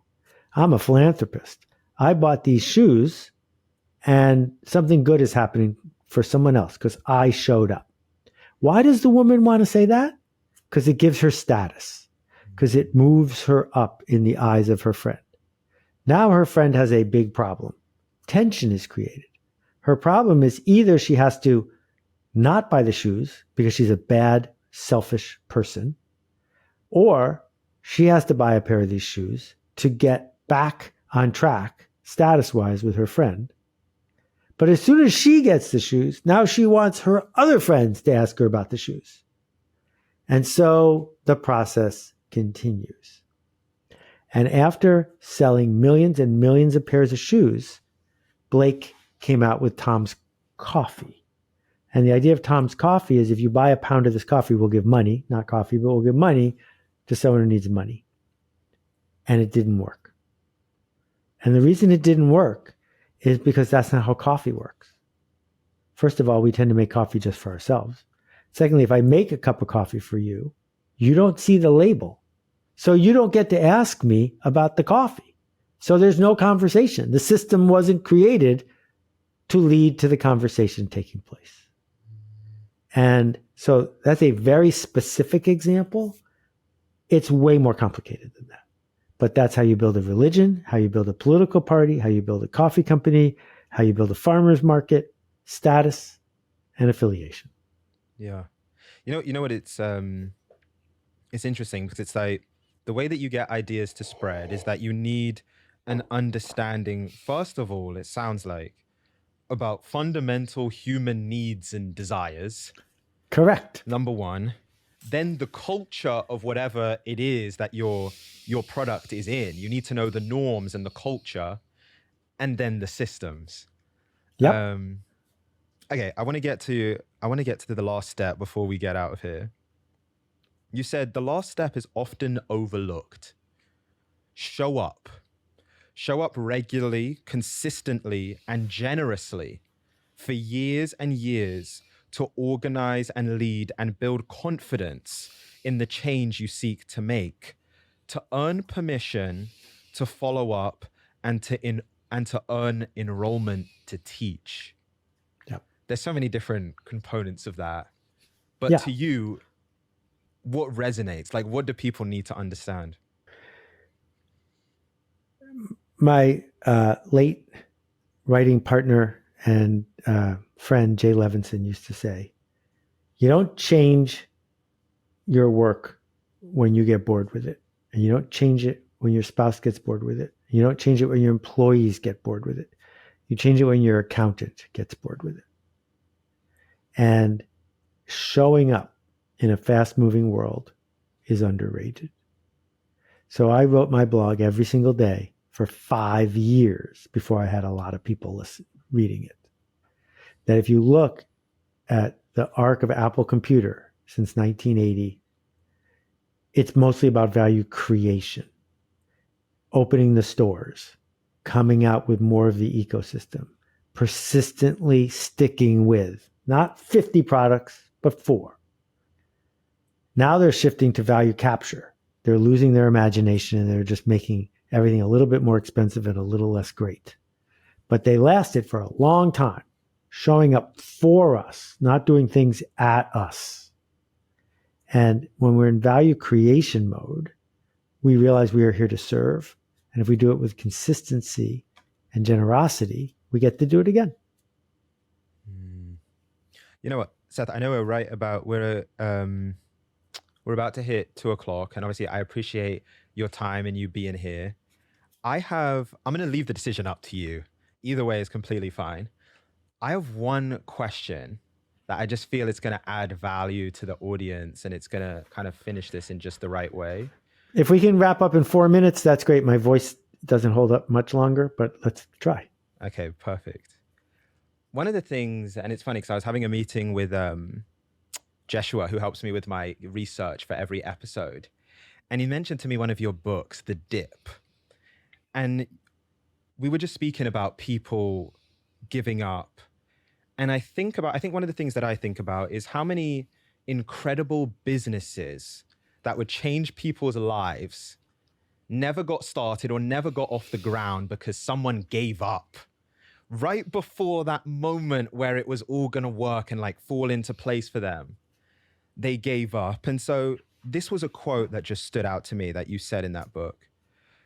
I'm a philanthropist. I bought these shoes and something good is happening for someone else because I showed up. Why does the woman want to say that? Because it gives her status, because it moves her up in the eyes of her friend. Now her friend has a big problem. Tension is created. Her problem is either she has to not buy the shoes because she's a bad, selfish person, or she has to buy a pair of these shoes to get back on track status-wise with her friend. But as soon as she gets the shoes, now she wants her other friends to ask her about the shoes. And so the process continues. And after selling millions and millions of pairs of shoes, Blake came out with Tom's Coffee. And the idea of Tom's Coffee is if you buy a pound of this coffee, we'll give money, not coffee, but we'll give money to someone who needs money. And it didn't work. And the reason it didn't work is because that's not how coffee works. First of all, we tend to make coffee just for ourselves. Secondly, if I make a cup of coffee for you, you don't see the label. So you don't get to ask me about the coffee. So there's no conversation. The system wasn't created to lead to the conversation taking place. And so that's a very specific example. It's way more complicated than that. But that's how you build a religion, how you build a political party, how you build a coffee company, how you build a farmer's market, status, and affiliation. Yeah. You know what it's interesting because it's like the way that you get ideas to spread is that you need an understanding, first of all, it sounds like, about fundamental human needs and desires. Correct. Number one. Then the culture of whatever it is that your product is in. You need to know the norms and the culture, and then the systems. Yep. Okay, I want to get to the last step before we get out of here. You said the last step is often overlooked. Show up. Show up regularly, consistently, and generously for years and years to organize and lead and build confidence in the change you seek to make, to earn permission to follow up and to earn enrollment to teach. Yep. There's so many different components of that. But Yeah. to you, what resonates? Like, what do people need to understand? My late writing partner and friend Jay Levinson used to say, you don't change your work when you get bored with it. And you don't change it when your spouse gets bored with it. You don't change it when your employees get bored with it. You change it when your accountant gets bored with it. And showing up in a fast-moving world is underrated. So I wrote my blog every single day for 5 years before I had a lot of people reading it. That if you look at the arc of Apple Computer since 1980, it's mostly about value creation, opening the stores, coming out with more of the ecosystem, persistently sticking with not 50 products, but 4. Now they're shifting to value capture. They're losing their imagination and they're just making everything a little bit more expensive and a little less great. But they lasted for a long time, showing up for us, not doing things at us. And when we're in value creation mode, we realize we are here to serve. And if we do it with consistency and generosity, we get to do it again. You know what, Seth? I know we're about to hit 2:00, and obviously I appreciate your time and you being here. I'm going to leave the decision up to you. Either way is completely fine. I have one question that I just feel it's going to add value to the audience, and it's going to kind of finish this in just the right way. If we can wrap up in 4 minutes, that's great. My voice doesn't hold up much longer, but let's try. Okay, perfect. One of the things, and it's funny because I was having a meeting with Jeshua, who helps me with my research for every episode. And he mentioned to me one of your books, The Dip. And we were just speaking about people giving up. And I think one of the things that I think about is how many incredible businesses that would change people's lives never got started or never got off the ground because someone gave up right before that moment where it was all going to work and like fall into place for them. They gave up. And so this was a quote that just stood out to me that you said in that book.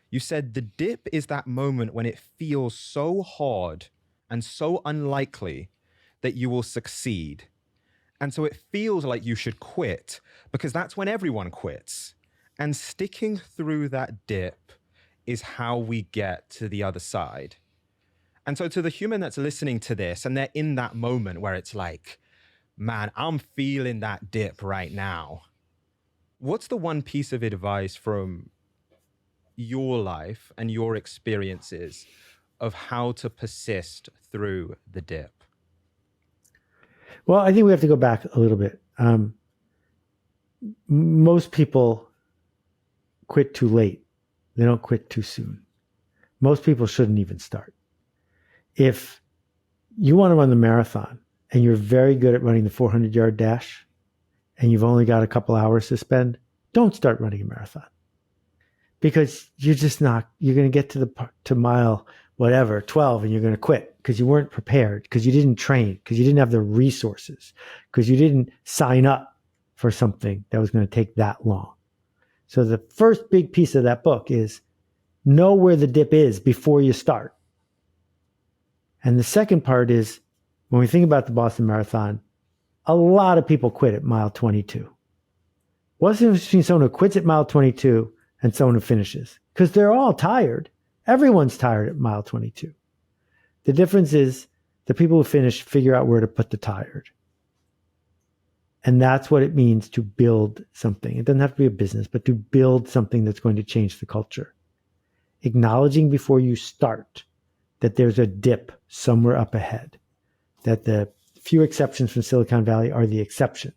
You said, "The dip is that moment when it feels so hard and so unlikely that you will succeed. And so it feels like you should quit because that's when everyone quits. And sticking through that dip is how we get to the other side." And so to the human that's listening to this and they're in that moment where it's like, man, I'm feeling that dip right now. What's the one piece of advice from your life and your experiences of how to persist through the dip? Well, I think we have to go back a little bit. Most people quit too late. They don't quit too soon. Most people shouldn't even start. If you want to run the marathon and you're very good at running the 400-yard dash and you've only got a couple hours to spend, don't start running a marathon. Because you're going to get to mile whatever, 12, and you're going to quit because you weren't prepared, because you didn't train, because you didn't have the resources, because you didn't sign up for something that was going to take that long. So the first big piece of that book is know where the dip is before you start. And the second part is, when we think about the Boston Marathon, a lot of people quit at mile 22. What's the difference between someone who quits at mile 22 and someone who finishes? Because they're all tired. Everyone's tired at mile 22. The difference is the people who finish figure out where to put the tired. And that's what it means to build something. It doesn't have to be a business, but to build something that's going to change the culture. Acknowledging before you start that there's a dip somewhere up ahead, that the few exceptions from Silicon Valley are the exceptions.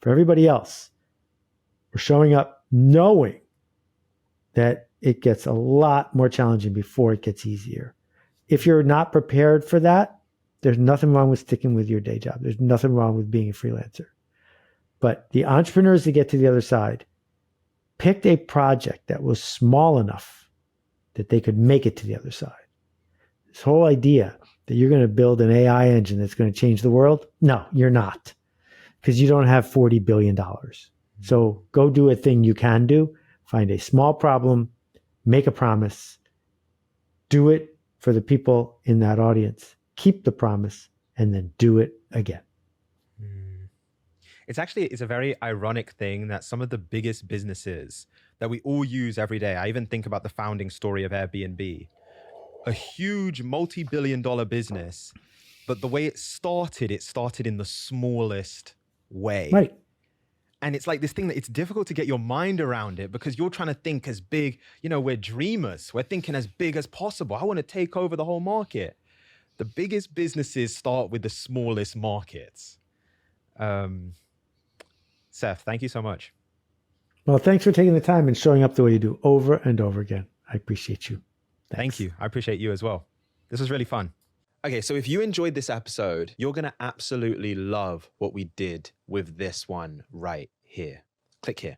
For everybody else, we're showing up knowing that it gets a lot more challenging before it gets easier. If you're not prepared for that, there's nothing wrong with sticking with your day job. There's nothing wrong with being a freelancer. But the entrepreneurs that get to the other side picked a project that was small enough that they could make it to the other side. This whole idea that you're going to build an AI engine that's going to change the world, no, you're not, because you don't have $40 billion. So go do a thing you can do. Find a small problem, make a promise, do it for the people in that audience, keep the promise, and then do it again. It's a very ironic thing that some of the biggest businesses that we all use every day, I even think about the founding story of Airbnb, a huge multi-billion-dollar business, but the way it started in the smallest way. Right. And it's like this thing that it's difficult to get your mind around it because you're trying to think as big, we're dreamers. We're thinking as big as possible. I want to take over the whole market. The biggest businesses start with the smallest markets. Seth, thank you so much. Well, thanks for taking the time and showing up the way you do over and over again. I appreciate you. Thanks. Thank you. I appreciate you as well. This was really fun. Okay, so if you enjoyed this episode, you're going to absolutely love what we did with this one right here. Click here.